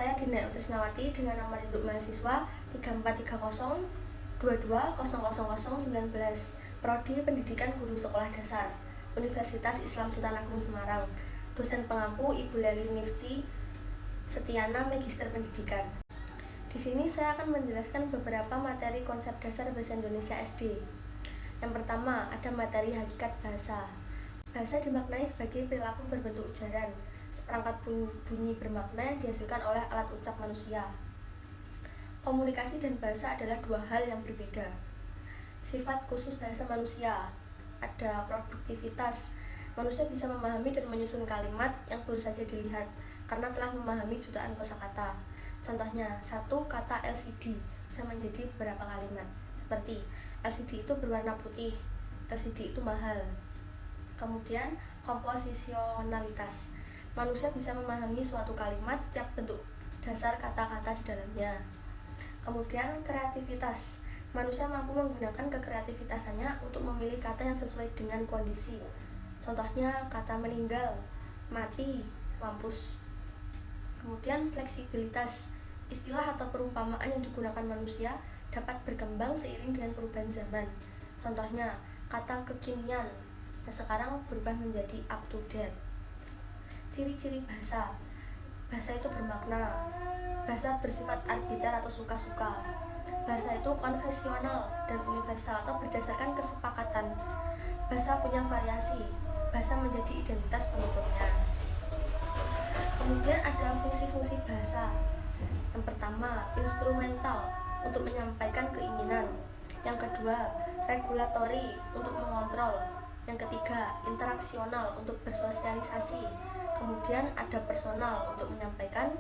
Saya Dina Trisnawati dengan nomor induk mahasiswa 343022000019, Prodi Pendidikan Guru Sekolah Dasar, Universitas Islam Sultan Agung Semarang. Dosen pengampu Ibu Leli Nifsi Setiana, Magister Pendidikan. Di sini saya akan menjelaskan beberapa materi konsep dasar bahasa Indonesia SD. Yang pertama, ada materi hakikat bahasa. Bahasa dimaknai sebagai perilaku berbentuk ujaran, seperangkat bunyi bermakna yang dihasilkan oleh alat ucap manusia. Komunikasi dan bahasa adalah dua hal yang berbeda. Sifat khusus bahasa manusia, ada produktivitas. Manusia bisa memahami dan menyusun kalimat yang baru saja dilihat karena telah memahami jutaan kosakata. Contohnya, satu kata LCD bisa menjadi beberapa kalimat, seperti LCD itu berwarna putih, LCD itu mahal. Kemudian, komposisionalitas. Manusia bisa memahami suatu kalimat tiap bentuk dasar kata-kata di dalamnya. Kemudian, kreativitas. Manusia mampu menggunakan kekreativitasannya untuk memilih kata yang sesuai dengan kondisi. Contohnya, kata meninggal, mati, mampus. Kemudian, fleksibilitas. Istilah atau perumpamaan yang digunakan manusia dapat berkembang seiring dengan perubahan zaman. Contohnya, kata kekinian yang sekarang berubah menjadi up to date. Ciri-ciri bahasa. Bahasa itu bermakna. Bahasa bersifat arbiter atau suka-suka. Bahasa itu konvensional dan universal atau berdasarkan kesepakatan. Bahasa punya variasi. Bahasa menjadi identitas penuturnya. Kemudian ada fungsi-fungsi bahasa. Yang pertama, instrumental untuk menyampaikan keinginan. Yang kedua, regulatory untuk mengontrol. Yang ketiga, interaksional untuk bersosialisasi. Kemudian ada personal untuk menyampaikan,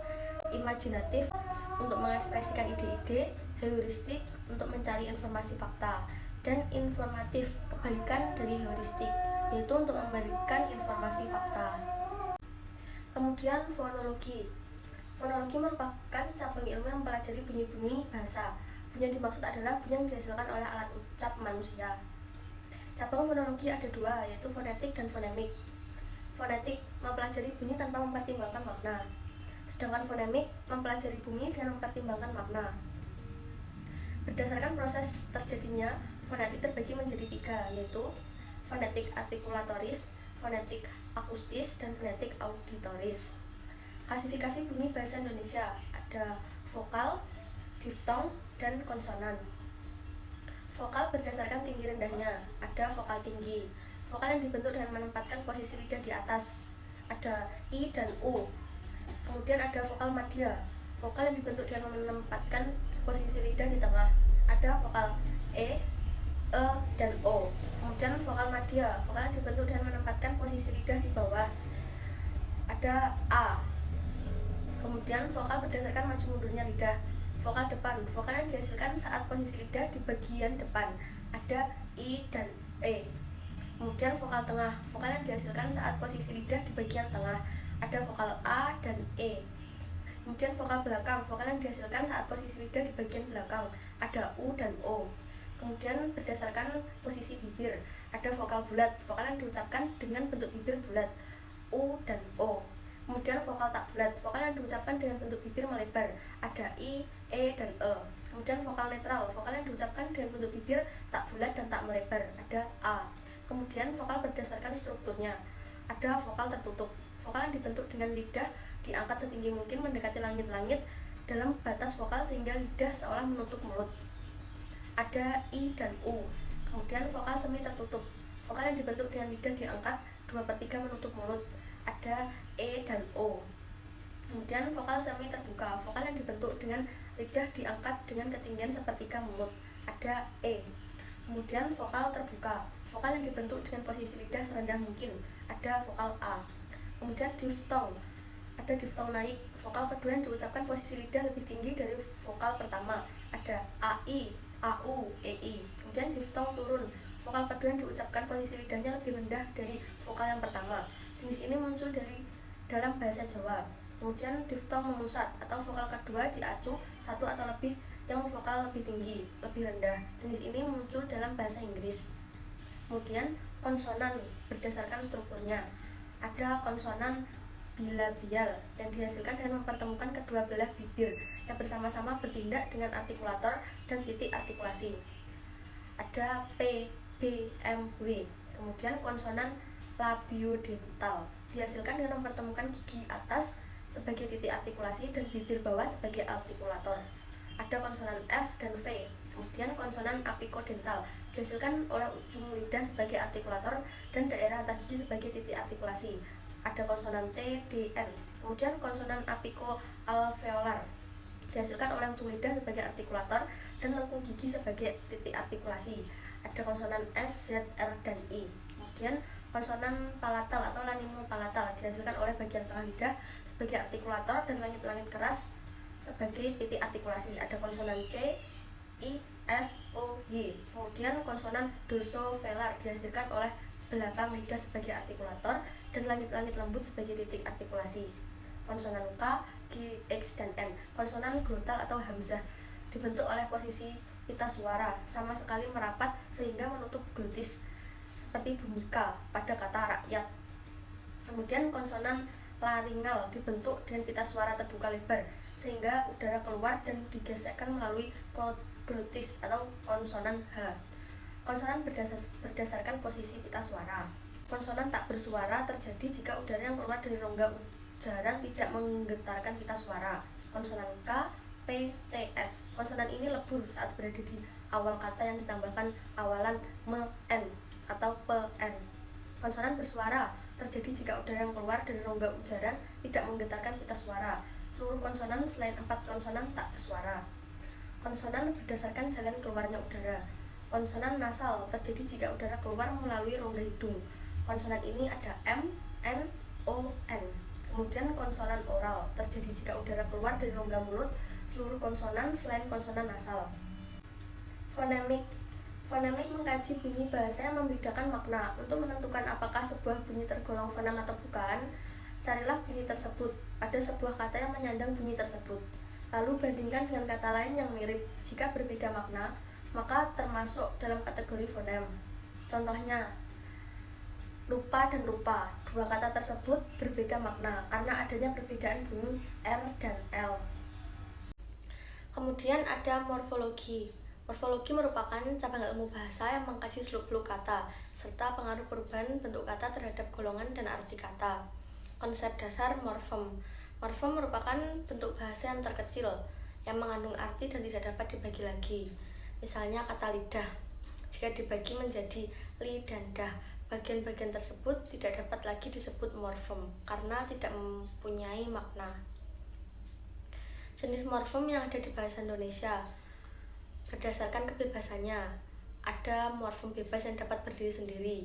imajinatif untuk mengekspresikan ide-ide, heuristik untuk mencari informasi fakta, dan informatif, kebalikan dari heuristik, yaitu untuk memberikan informasi fakta. Kemudian fonologi. Fonologi merupakan cabang ilmu yang mempelajari bunyi-bunyi bahasa. Bunyi yang dimaksud adalah bunyi yang dihasilkan oleh alat ucap manusia. Cabang fonologi ada dua, yaitu fonetik dan fonemik. Fonetik mempelajari bunyi tanpa mempertimbangkan makna, sedangkan fonemik mempelajari bunyi dan mempertimbangkan makna. Berdasarkan proses terjadinya, fonetik terbagi menjadi tiga, yaitu fonetik artikulatoris, fonetik akustis, dan fonetik auditoris. Klasifikasi bunyi bahasa Indonesia ada vokal, diftong, dan konsonan. Vokal berdasarkan tinggi rendahnya, ada vokal tinggi. Vokal yang dibentuk dengan menempatkan posisi lidah di atas, ada I dan U. Kemudian ada vokal madya, vokal yang dibentuk dengan menempatkan posisi lidah di tengah, ada vokal E, dan O. Kemudian vokal madya, vokal yang dibentuk dengan menempatkan posisi lidah di bawah, ada A. Kemudian vokal berdasarkan maju mundurnya lidah. Vokal depan, vokal yang dihasilkan saat posisi lidah di bagian depan, ada I dan E. Kemudian vokal tengah, vokal yang dihasilkan saat posisi lidah di bagian tengah, ada vokal A dan E. Kemudian vokal belakang, vokal yang dihasilkan saat posisi lidah di bagian belakang, ada U dan O. Kemudian berdasarkan posisi bibir, ada vokal bulat, vokal yang diucapkan dengan bentuk bibir bulat, U dan O. Kemudian vokal tak bulat, vokal yang diucapkan dengan bentuk bibir melebar, ada I, E, dan E. Kemudian vokal netral, vokal yang diucapkan dengan bentuk bibir tak bulat dan tak melebar, ada A. Kemudian vokal berdasarkan strukturnya, ada vokal tertutup, vokal yang dibentuk dengan lidah diangkat setinggi mungkin mendekati langit-langit dalam batas vokal sehingga lidah seolah menutup mulut, ada I dan U. Kemudian vokal semi tertutup, vokal yang dibentuk dengan lidah diangkat 2/3 menutup mulut, ada E dan O. Kemudian vokal semi terbuka, vokal yang dibentuk dengan lidah diangkat dengan ketinggian sepertiga mulut, ada E. Kemudian vokal terbuka, vokal yang dibentuk dengan posisi lidah serendah mungkin, ada vokal A. Kemudian diftong, ada diftong naik, vokal kedua yang diucapkan posisi lidah lebih tinggi dari vokal pertama, ada AI, AU, EI. Kemudian diftong turun, vokal kedua yang diucapkan posisi lidahnya lebih rendah dari vokal yang pertama. Jenis ini muncul dari dalam bahasa Jawa. Kemudian diftong memusat atau vokal kedua diacu satu atau lebih yang vokal lebih tinggi, lebih rendah. Jenis ini muncul dalam bahasa Inggris. Kemudian konsonan berdasarkan strukturnya, ada konsonan bilabial yang dihasilkan dengan mempertemukan kedua belah bibir yang bersama-sama bertindak dengan artikulator dan titik artikulasi. Ada P, B, M, W. Kemudian konsonan labiodental dihasilkan dengan mempertemukan gigi atas sebagai titik artikulasi dan bibir bawah sebagai artikulator. Ada konsonan F dan V. Kemudian konsonan apikodental dihasilkan oleh ujung lidah sebagai artikulator dan daerah antar gigi sebagai titik artikulasi. Ada konsonan T, D, N. Kemudian konsonan apikoalveolar dihasilkan oleh ujung lidah sebagai artikulator dan lengkung gigi sebagai titik artikulasi. Ada konsonan S, Z, R, dan I. Kemudian konsonan palatal atau laminopalatal dihasilkan oleh bagian tengah lidah sebagai artikulator dan langit-langit keras sebagai titik artikulasi. Ada konsonan C, I, S, O, Y. Kemudian konsonan dorsovelar dihasilkan oleh belakang lidah sebagai artikulator dan langit-langit lembut sebagai titik artikulasi. Konsonan K, G, X, dan N. Konsonan glotal atau hamzah dibentuk oleh posisi pita suara sama sekali merapat sehingga menutup glotis seperti bunyi K pada kata rakyat. Kemudian konsonan laringal dibentuk dengan pita suara terbuka lebar sehingga udara keluar dan digesekkan melalui glotis atau konsonan H. Konsonan berdasarkan posisi pita suara. Konsonan tak bersuara terjadi jika udara yang keluar dari rongga ujaran tidak menggetarkan pita suara. Konsonan K, P, T, S. Konsonan ini lebur saat berada di awal kata yang ditambahkan awalan m, atau PN. Konsonan bersuara terjadi jika udara yang keluar dari rongga ujaran tidak menggetarkan pita suara. Seluruh konsonan selain 4 konsonan tak bersuara. Konsonan berdasarkan jalan keluarnya udara. Konsonan nasal terjadi jika udara keluar melalui rongga hidung. Konsonan ini ada M, N, O, N. Kemudian konsonan oral terjadi jika udara keluar dari rongga mulut. Seluruh konsonan selain konsonan nasal. Fonemik mengkaji bunyi bahasa yang membedakan makna. Untuk menentukan apakah sebuah bunyi tergolong fonem atau bukan, carilah bunyi tersebut pada sebuah kata yang menyandang bunyi tersebut. Lalu bandingkan dengan kata lain yang mirip. Jika berbeda makna, maka termasuk dalam kategori fonem. Contohnya, lupa dan rupa. Dua kata tersebut berbeda makna karena adanya perbedaan bunyi R dan L. Kemudian ada morfologi. Morfologi merupakan cabang ilmu bahasa yang mengkaji seluk-beluk kata, serta pengaruh perubahan bentuk kata terhadap golongan dan arti kata. Konsep dasar morfem. Morfem merupakan bentuk bahasa yang terkecil, yang mengandung arti dan tidak dapat dibagi lagi. Misalnya kata lidah. Jika dibagi menjadi li dan dah, bagian-bagian tersebut tidak dapat lagi disebut morfem, karena tidak mempunyai makna. Jenis morfem yang ada di bahasa Indonesia berdasarkan kebebasannya. Ada morfem bebas yang dapat berdiri sendiri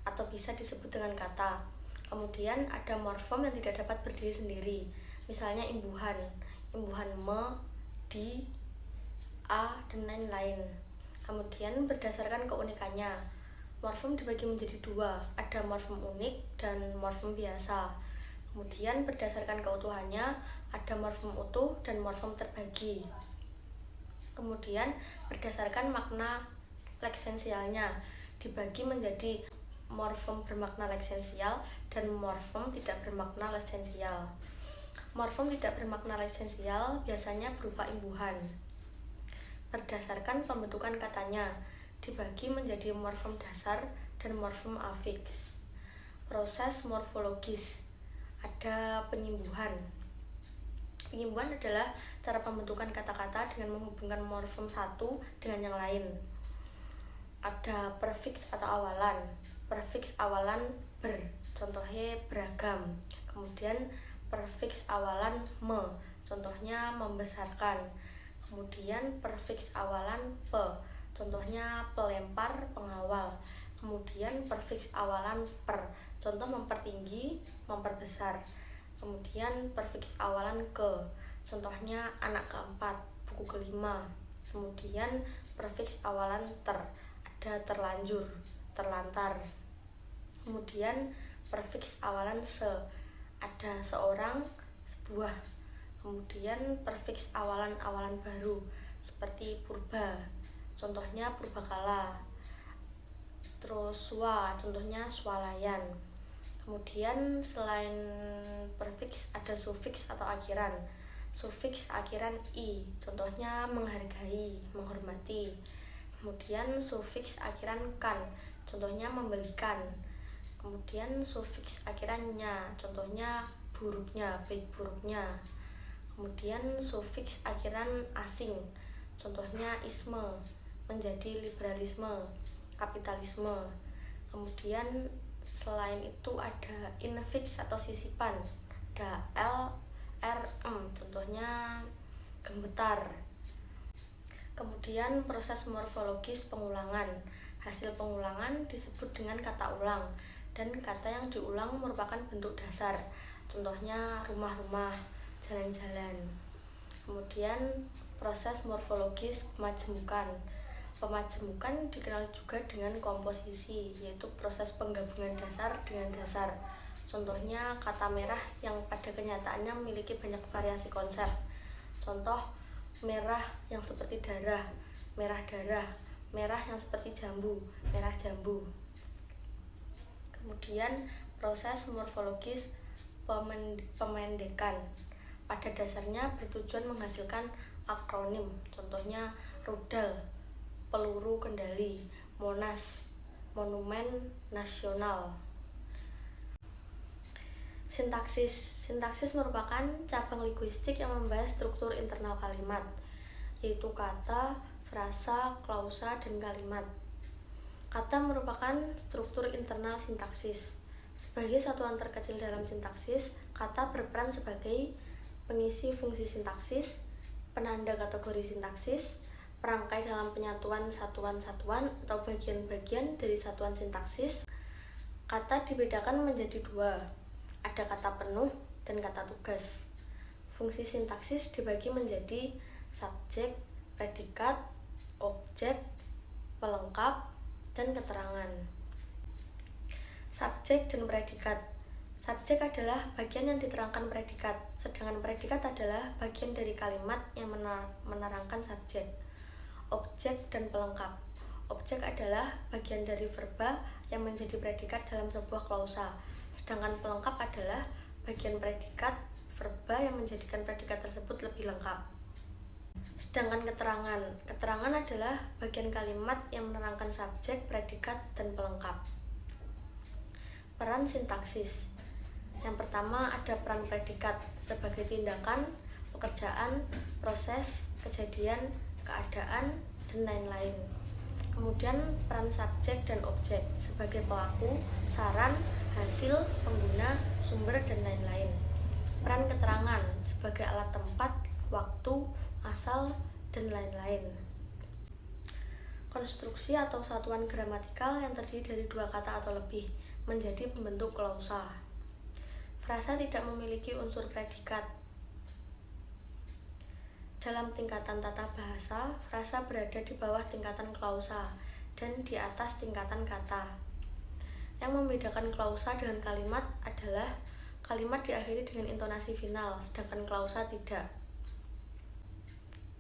atau bisa disebut dengan kata. Kemudian ada morfem yang tidak dapat berdiri sendiri. Misalnya imbuhan me, di, a, dan lain-lain. Kemudian berdasarkan keunikannya, morfem dibagi menjadi dua. Ada morfem unik dan morfem biasa. Kemudian berdasarkan keutuhannya, ada morfem utuh dan morfem terbagi. Kemudian berdasarkan makna leksensialnya, dibagi menjadi morfem bermakna leksensial dan morfem tidak bermakna leksensial. Morfem tidak bermakna leksensial biasanya berupa imbuhan. Berdasarkan pembentukan katanya, dibagi menjadi morfem dasar dan morfem afiks. Proses morfologis. Ada penyimbuhan. Penyimbuhan adalah cara pembentukan kata-kata dengan menghubungkan morfem satu dengan yang lain. Ada prefiks atau awalan. Prefiks awalan ber, contohnya beragam. Kemudian prefiks awalan me, contohnya membesarkan. Kemudian prefiks awalan pe, contohnya pelempar, pengawal. Kemudian prefiks awalan per, contoh mempertinggi, memperbesar. Kemudian prefiks awalan ke, contohnya anak keempat, buku kelima. Kemudian prefiks awalan ter, ada terlanjur, terlantar. Kemudian prefiks awalan se, ada seorang, sebuah. Kemudian prefiks awalan-awalan baru seperti purba, contohnya purbakala. Terus swa, contohnya swalayan. Kemudian selain prefiks ada sufiks atau akhiran. Sufiks akhiran i, contohnya menghargai, menghormati. Kemudian sufiks akhiran kan, contohnya membelikan. Kemudian sufiks akhirannya, contohnya buruknya, baik buruknya. Kemudian sufiks akhiran asing, contohnya isme, menjadi liberalisme, kapitalisme. Kemudian selain itu ada infiks atau sisipan, ada l, r, m, contohnya gemetar. Kemudian proses morfologis pengulangan. Hasil pengulangan disebut dengan kata ulang, dan kata yang diulang merupakan bentuk dasar, contohnya rumah-rumah, jalan-jalan. Kemudian proses morfologis pemajemukan. Pemajemukan dikenal juga dengan komposisi, yaitu proses penggabungan dasar dengan dasar. Contohnya kata merah yang pada kenyataannya memiliki banyak variasi konsep. Contoh, merah yang seperti darah, merah darah, merah yang seperti jambu, merah jambu. Kemudian proses morfologis pemendekan. Pada dasarnya bertujuan menghasilkan akronim, contohnya rudal, peluru kendali, Monas, Monumen Nasional. Sintaksis merupakan cabang linguistik yang membahas struktur internal kalimat, yaitu kata, frasa, klausa, dan kalimat. Kata merupakan struktur internal sintaksis. Sebagai satuan terkecil dalam sintaksis, kata berperan sebagai pengisi fungsi sintaksis, penanda kategori sintaksis, perangkai dalam penyatuan satuan-satuan atau bagian-bagian dari satuan sintaksis. Kata dibedakan menjadi dua, ada kata penuh dan kata tugas. Fungsi sintaksis dibagi menjadi subjek, predikat, objek, pelengkap, dan keterangan. Subjek dan predikat. Subjek adalah bagian yang diterangkan predikat, sedangkan predikat adalah bagian dari kalimat yang menerangkan subjek. Objek dan pelengkap. Objek adalah bagian dari verba yang menjadi predikat dalam sebuah klausa, sedangkan pelengkap adalah bagian predikat verba yang menjadikan predikat tersebut lebih lengkap. Sedangkan keterangan adalah bagian kalimat yang menerangkan subjek, predikat, dan pelengkap. Peran sintaksis. Yang pertama ada peran predikat sebagai tindakan, pekerjaan, proses, kejadian, keadaan, dan lain-lain. Kemudian peran subjek dan objek sebagai pelaku, saran, hasil, pengguna, sumber, dan lain-lain. Peran keterangan sebagai alat tempat, waktu, asal, dan lain-lain. Konstruksi atau satuan gramatikal yang terdiri dari dua kata atau lebih menjadi pembentuk klausa. Frasa tidak memiliki unsur predikat. Dalam tingkatan tata bahasa, frasa berada di bawah tingkatan klausa dan di atas tingkatan kata. Yang membedakan klausa dengan kalimat adalah kalimat diakhiri dengan intonasi final, sedangkan klausa tidak.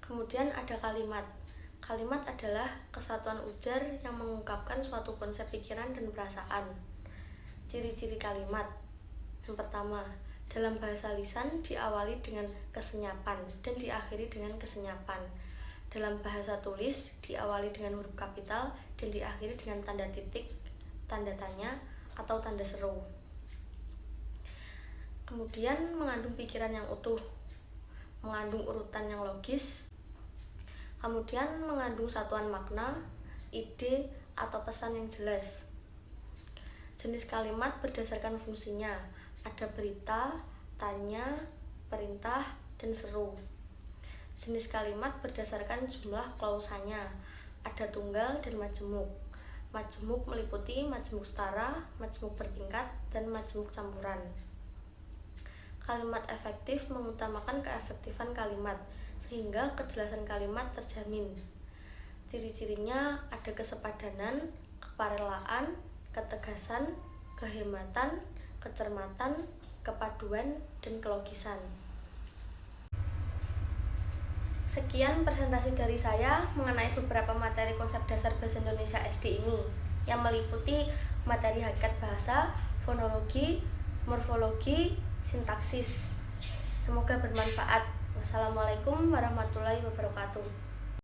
Kemudian ada kalimat. Kalimat adalah kesatuan ujar yang mengungkapkan suatu konsep pikiran dan perasaan. Ciri-ciri kalimat. Yang pertama, dalam bahasa lisan diawali dengan kesenyapan dan diakhiri dengan kesenyapan. Dalam bahasa tulis diawali dengan huruf kapital dan diakhiri dengan tanda titik, tanda tanya, atau tanda seru. Kemudian mengandung pikiran yang utuh, mengandung urutan yang logis, kemudian mengandung satuan makna, ide, atau pesan yang jelas. Jenis kalimat berdasarkan fungsinya, ada berita, tanya, perintah, dan seru. Jenis kalimat berdasarkan jumlah klausanya, ada tunggal dan majemuk. Majemuk meliputi majemuk setara, majemuk bertingkat, dan majemuk campuran. Kalimat efektif mengutamakan keefektifan kalimat, sehingga kejelasan kalimat terjamin. Ciri-cirinya ada kesepadanan, keparelaan, ketegasan, kehematan, kecermatan, kepaduan, dan kelogisan. Sekian presentasi dari saya mengenai beberapa materi konsep dasar bahasa Indonesia SD ini, yang meliputi materi hakikat bahasa, fonologi, morfologi, sintaksis. Semoga bermanfaat. Wassalamualaikum warahmatullahi wabarakatuh.